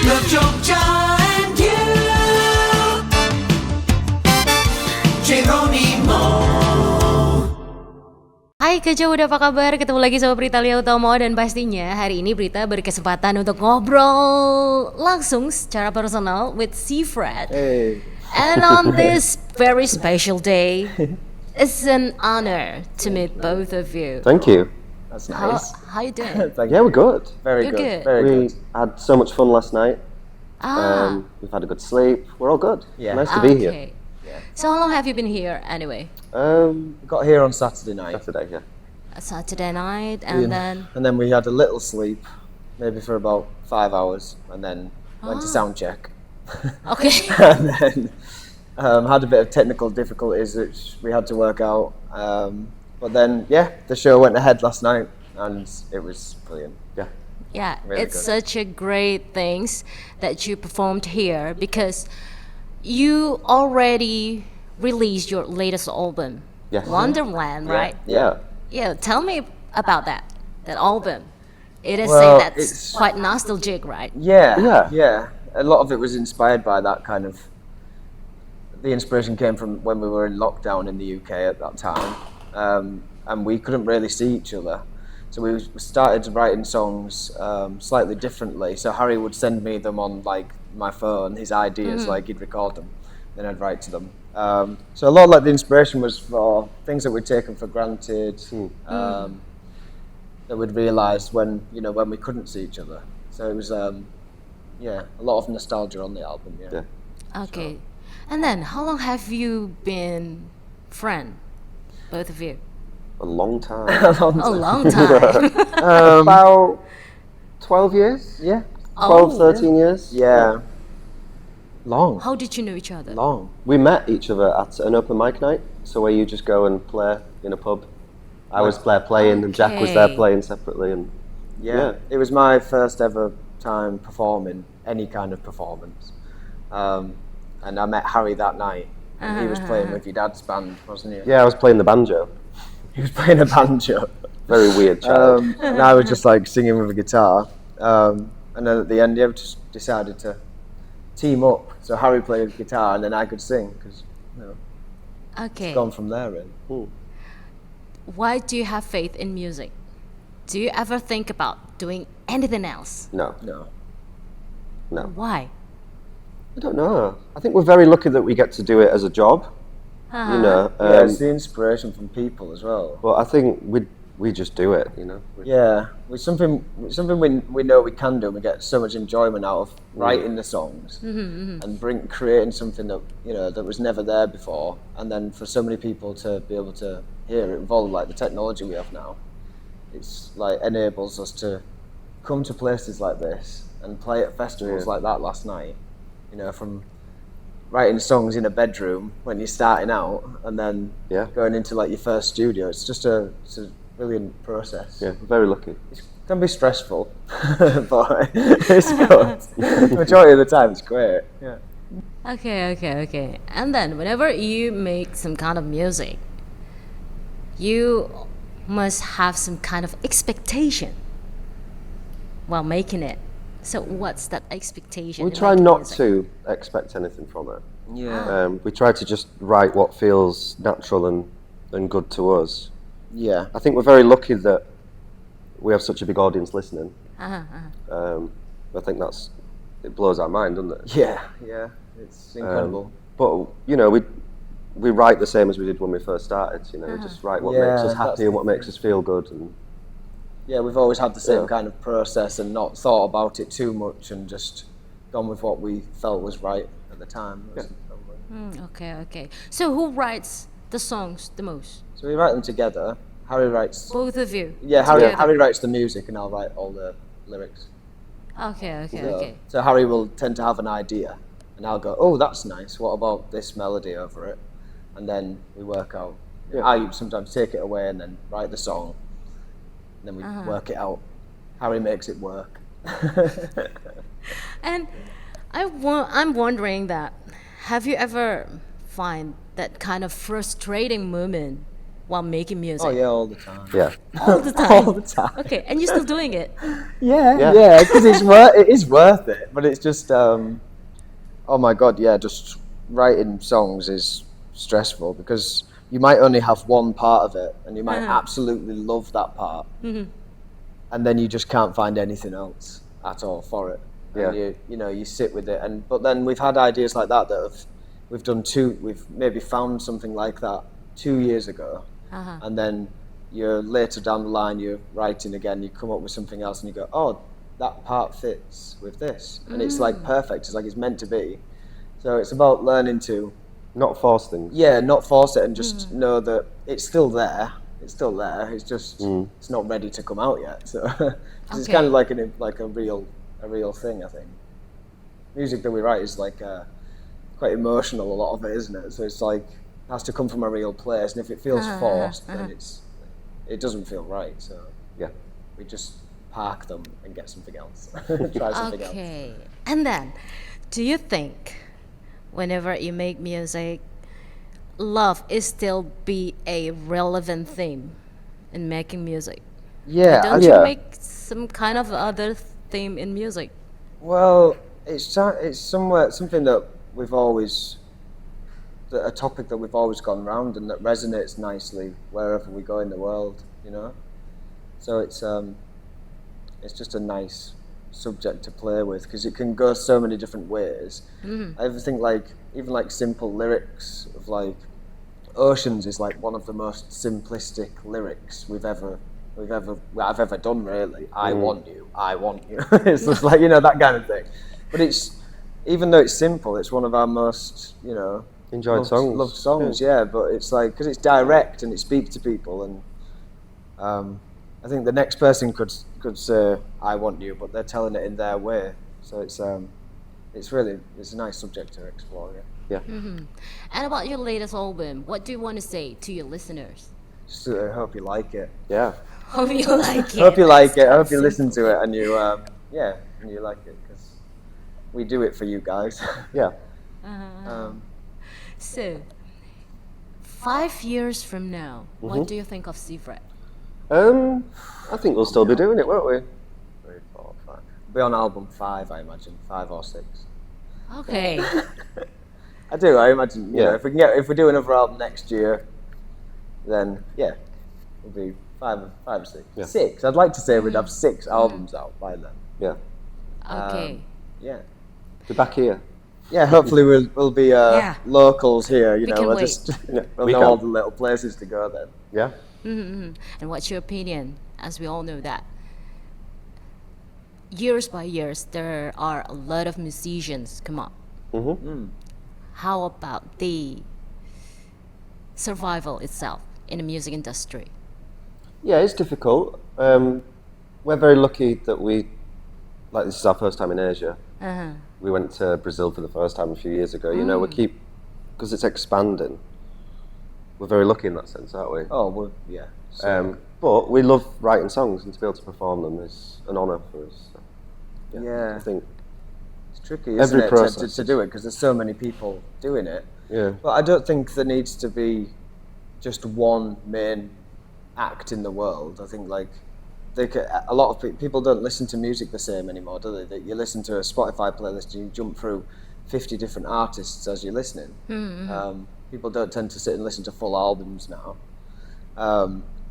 Love Jogja and you, Geronimo. Hai Kak udah apa kabar? Ketemu lagi sama Prita Lia Utomo. Dan pastinya hari ini Prita berkesempatan untuk ngobrol langsung secara personal with Seafret. Hey. And on this very special day, it's an honor to meet both of you. Thank you. That's How, nice. how you doing? Thank Yeah, you. we're good. Very You're good. Very We good. had so much fun last night. Ah, We've had a good sleep. We're all good. Yeah. Nice to be here. okay. So how long have you been here anyway? We got here on Saturday night. Saturday, yeah. A Saturday night and then... And then we had a little sleep, maybe for about 5 hours, and then went to sound check. Okay. And then had a bit of technical difficulties which we had to work out. But then, yeah, the show went ahead last night, and it was brilliant. Yeah. Yeah, Really it's good. such a great things that you performed here because you already released your latest album, Yes. Wonderland, right? Yeah. Yeah, tell me about that album. It is Well, say that's it's- quite nostalgic, right? Yeah. A lot of it was inspired by that kind of. The inspiration came from when we were in lockdown in the UK at that time, and we couldn't really see each other. So we started writing songs slightly differently. So Harry would send me them on like my phone, his ideas, like he'd record them, then I'd write to them. So a lot of like the inspiration was for things that we'd taken for granted, that we'd realised when we couldn't see each other. So it was a lot of nostalgia on the album. Yeah. Okay. And then how long have you been friend, both of you? A long time. A long time. About 12 years? Yeah. 12, Oh. 13 years? Yeah. Long. How did you know each other? Long. We met each other at an open mic night, so where you just go and play in a pub. I was there playing and Jack was there Okay. playing separately, and Yeah. It was my first ever time performing any kind of performance. And I met Harry that night. And he was playing with your dad's band, wasn't he? yeah, I was playing the banjo. He was playing a banjo. Very weird child. And I was just like singing with a guitar. And then at the end, we just decided to team up. So Harry played guitar and then I could sing because Okay. gone from there really. Why do you have faith in music? Do you ever think about doing anything else? No, No. Why? I don't know. I think we're very lucky that we get to do it as a job. Uh-huh. You know, Yeah, it's the inspiration from people as well. but I think we just do it. You know. Yeah, it's something we know we can do. We get so much enjoyment out of writing the songs and creating something that that was never there before, and then for so many people to be able to hear it with all like the technology we have now, it's like enables us to come to places like this and play at festivals like that last night. From writing songs in a bedroom when you're starting out, and then going into like your first studio. It's a brilliant process. Yeah, we're very lucky. It can be stressful, but it's good. The majority of the time, it's great. Yeah. Okay. And then whenever you make some kind of music, you must have some kind of expectation while making it. So what's that expectation? We in try making not music? to expect anything from it. Yeah. We try to just write what feels natural and good to us. Yeah. I think we're very lucky that we have such a big audience listening. I think it blows our mind, doesn't it? Yeah. It's incredible. But we write the same as we did when we first started. We just write what makes us that's happy the and what makes us feel good. And Yeah, we've always had the same Yeah. kind of process and not thought about it too much and just gone with what we felt was right at the time. Okay. So who writes the songs the most? So we write them together. Harry writes. Both of you? Yeah, together? Harry writes the music and I'll write all the lyrics. Okay. So Harry will tend to have an idea, and I'll go, "Oh, that's nice. What about this melody over it?" And then we work out. I sometimes take it away and then write the song, and then we work it out. Harry makes it work. And I'm wondering that, have you ever find that kind of frustrating moment while making music? Oh yeah, all the time. Yeah. All the time. All the time. Okay, and you're still doing it. Yeah, because it is worth it. But it's just, oh my God, yeah, just writing songs is stressful because you might only have one part of it, and you might absolutely love that part, and then you just can't find anything else at all for it. And you sit with it, but then we've had ideas like that we've maybe found something like that 2 years ago, and then you're later down the line, you're writing again, you come up with something else, and you go, oh, that part fits with this, and it's like perfect. It's like it's meant to be. So it's about learning to Not force things. not force it, and just know that it's still there. It's still there. It's just it's not ready to come out yet. So 'cause it's kind of like a real thing. I think music that we write is like quite emotional. A lot of it, isn't it? So it's like it has to come from a real place, and if it feels forced, then it doesn't feel right. So Yeah. we just park them and get something else. Try something else. Okay. And then, do you think whenever you make music, love is still be a relevant theme in making music? Yeah. Don't you make some kind of other theme in music? Well, it's something that we've always, a topic that we've always gone round and that resonates nicely wherever we go in the world, you know. So it's just a nice subject to play with because it can go so many different ways. I think even simple lyrics of like Oceans is like one of the most simplistic lyrics I've ever done, really. I want you. It's just like, that kind of thing. But even though it's simple, it's one of our most, Enjoyed songs. loved songs, yeah. But it's like, because it's direct and it speaks to people, and I think the next person could say, I want you, but they're telling it in their way. So it's a nice subject to explore, yeah. And about your latest album, what do you want to say to your listeners? Just I hope you like it. Yeah. Hope you like it. Hope you like it. I hope you listen to it and you, and you like it, because we do it for you guys. Yeah. So, 5 years from now, what do you think of Seafret? I think we'll still be doing it, won't we? 3, 4, 5. Be on album 5, I imagine, 5 or 6. Okay. I do. I imagine. If we do another album next year, then it'll be 5 or 6. Yeah. 6. I'd like to say we'd have 6 albums out by then. Yeah. Okay. Yeah. We're back here. Yeah. Hopefully we'll be locals here. We can we'll wait. we'll We know can. all the little places to go then. Yeah. And what's your opinion? As we all know that years by years, there are a lot of musicians come up. How about the survival itself in the music industry? Yeah, it's difficult. We're very lucky that this is our first time in Asia. We went to Brazil for the first time a few years ago. Because it's expanding. We're very lucky in that sense, aren't we? Oh, well, yeah. So, But we love writing songs, and to be able to perform them is an honour for us. So, Yeah. I think it's tricky, isn't every it, process to do it, because there's so many people doing it. Yeah. But I don't think there needs to be just one main act in the world. I think a lot of people don't listen to music the same anymore, do they? That you listen to a Spotify playlist and you jump through 50 different artists as you're listening. People don't tend to sit and listen to full albums now.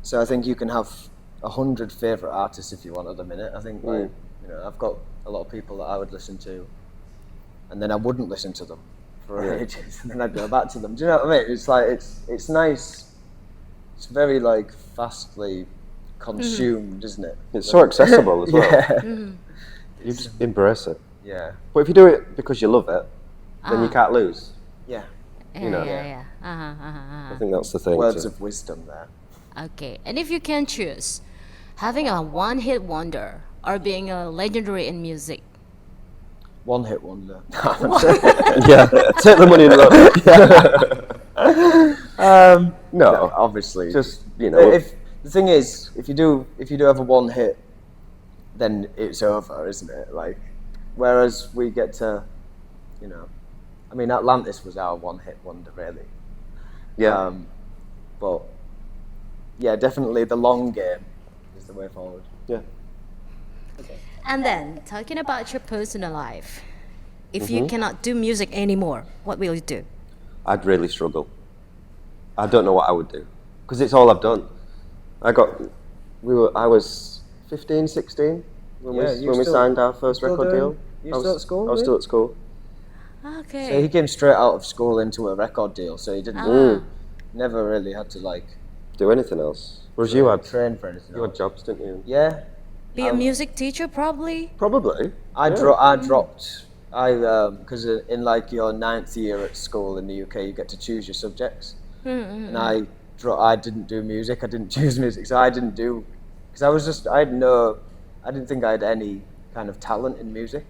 So I think you can have 100 favourite artists if you want at the minute. I think I've got a lot of people that I would listen to, and then I wouldn't listen to them for ages, and then I'd go back to them. Do you know what I mean? It's like it's nice. It's very fastly consumed, isn't it? it's so accessible as well. Yeah. You just embrace it. Yeah. But if you do it because you love it, then you can't lose. Yeah. Yeah. I think that's the thing. Words of wisdom there. Okay. And if you can choose, having a one-hit wonder or being a legendary in music? One hit wonder. Yeah, take the money and run. No, obviously. just If the thing is, if you do have a one hit, then it's over, isn't it? Whereas we get to, Atlantis was our one hit wonder, really. yeah. But yeah, definitely the long game is the way forward. Yeah. And then, talking about your personal life, if you cannot do music anymore, what will you do? I'd really struggle. I don't know what I would do because it's all I've done. I was 15, 16 when Yeah, we signed our first still record doing- deal. you still at school, I was still at school. Okay. So he came straight out of school into a record deal, so he didn't never really had to like Do anything else? Whereas you had train for anything. you had else. jobs, didn't you? Yeah, Be a music teacher, probably? Probably. I dropped. Because in like your 9th year at school in the UK, you get to choose your subjects, and I didn't do music. I didn't choose music, so I didn't do because I didn't think I had any kind of talent in music.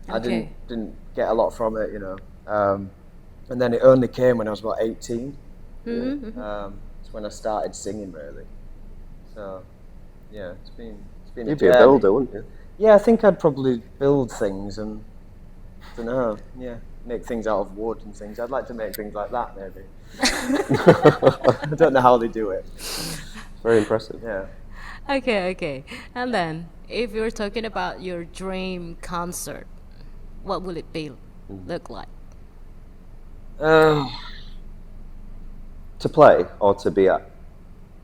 I Okay. didn't get a lot from it, you know. And then it only came when I was about 18. It's when I started singing really. So yeah, it's been You'd be a builder, wouldn't you? Yeah, I think I'd probably build things and I don't know, yeah, make things out of wood and things. I'd like to make things like that maybe. I don't know how they do it. Very impressive. Yeah. Okay. And then, if you're talking about your dream concert, what will it look like? Uh, To play or to be at?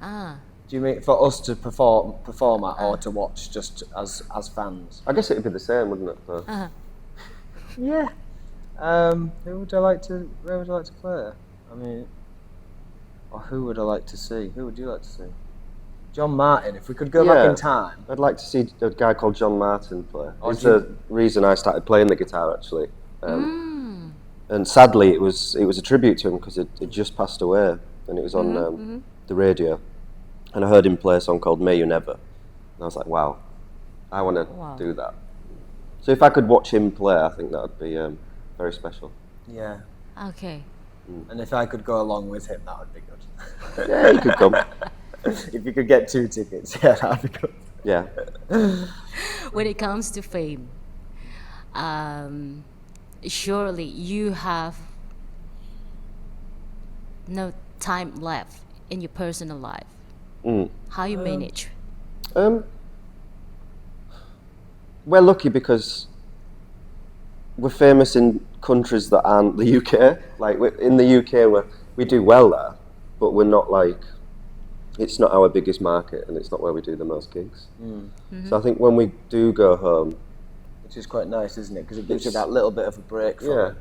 do you mean for us to perform at or to watch just as fans? I guess it'd be the same, wouldn't it? though? Yeah. Where would I like to play? I mean, or who would I like to see? Who would you like to see? John Martin. If we could go back in time. I'd like to see a guy called John Martin play. Oh, He's do you- the reason I started playing the guitar, actually. And sadly, it was a tribute to him because it just passed away, and it was on the radio. And I heard him play a song called "May You Never," and I was like, "Wow, I want to do that." So if I could watch him play, I think that would be very special. Yeah. Okay. And if I could go along with him, that would be good. Yeah, he could come. If you could get 2 tickets, yeah, that'd be good. Yeah. When it comes to fame, surely you have no time left in your personal life. How you manage? We're lucky because we're famous in countries that aren't the UK. Like in the UK, we do well there, but we're not like, it's not our biggest market and it's not where we do the most gigs. So I think when we do go home, Which is quite nice, isn't it? Because it gives you that little bit of a break from Yeah. it.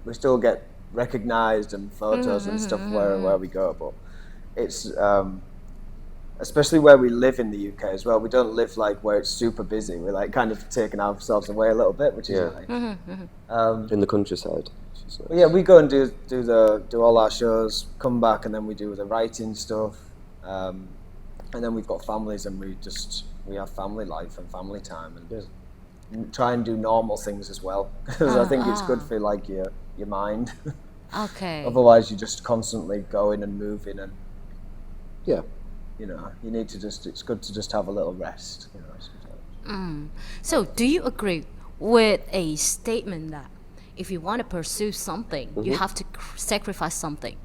We still get recognised and photos and stuff where we go, but it's especially where we live in the UK as well. We don't live like where it's super busy. We're like kind of taking ourselves away a little bit, which is Yeah. nice. in the countryside. which is nice. But yeah, we go and do all our shows, come back, and then we do the writing stuff, and then we've got families, and we have family life and family time, and try and do normal things as well, because I think it's good for like your mind. Okay. Otherwise, you're just constantly going and moving, and Yeah. you know, you need to it's good to just have a little rest, you know, sometimes. So, do you agree with a statement that if you want to pursue something, you have to sacrifice something?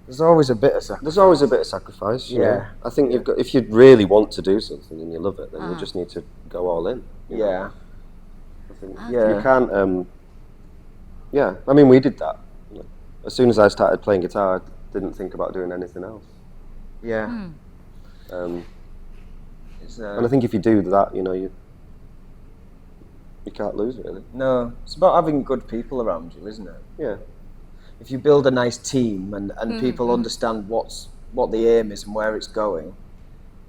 There's always a bit of sacrifice. There's always a bit of sacrifice. you know. Yeah. I think if you really want to do something and you love it, then you just need to go all in. you know. Yeah. I think Yeah. you can't. Yeah, I mean, we did that. you know. As soon as I started playing guitar, I didn't think about doing anything else. Yeah. It's, and I think if you do that, you know, you can't lose really. No, it's about having good people around you, isn't it? Yeah. If you build a nice team and people understand what the aim is and where it's going,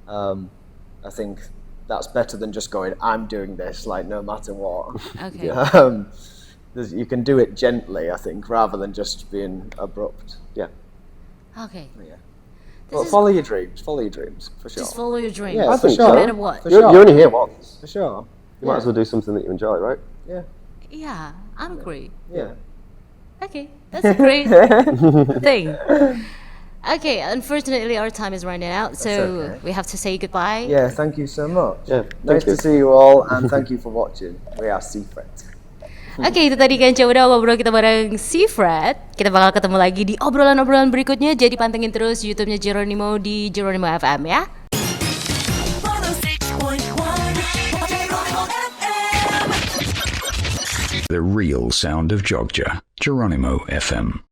I think that's better than just going, I'm doing this, like, no matter what. Okay. You can do it gently, I think, rather than just being abrupt. Yeah. Okay. Yeah. This But is- follow your dreams, for sure. Just follow your dreams. Yeah, I think no so. matter what. For You're, sure. you're only here once. For sure. You might as well do something that you enjoy, right? Yeah. Yeah, I agree. Yeah. Okay, that's a great thing. Okay, unfortunately our time is running out, so okay. we have to say goodbye. Yeah, thank you so much. Yeah, Nice thank you. to see you all, and thank you for watching. We are Seafret. Oke, itu tadi kan coba ngobrol kita bareng Seafret. Kita bakal ketemu lagi di obrolan-obrolan berikutnya. Jadi pantengin terus YouTube-nya Geronimo di Geronimo FM ya. 106.1 The real sound of Jogja, Geronimo FM.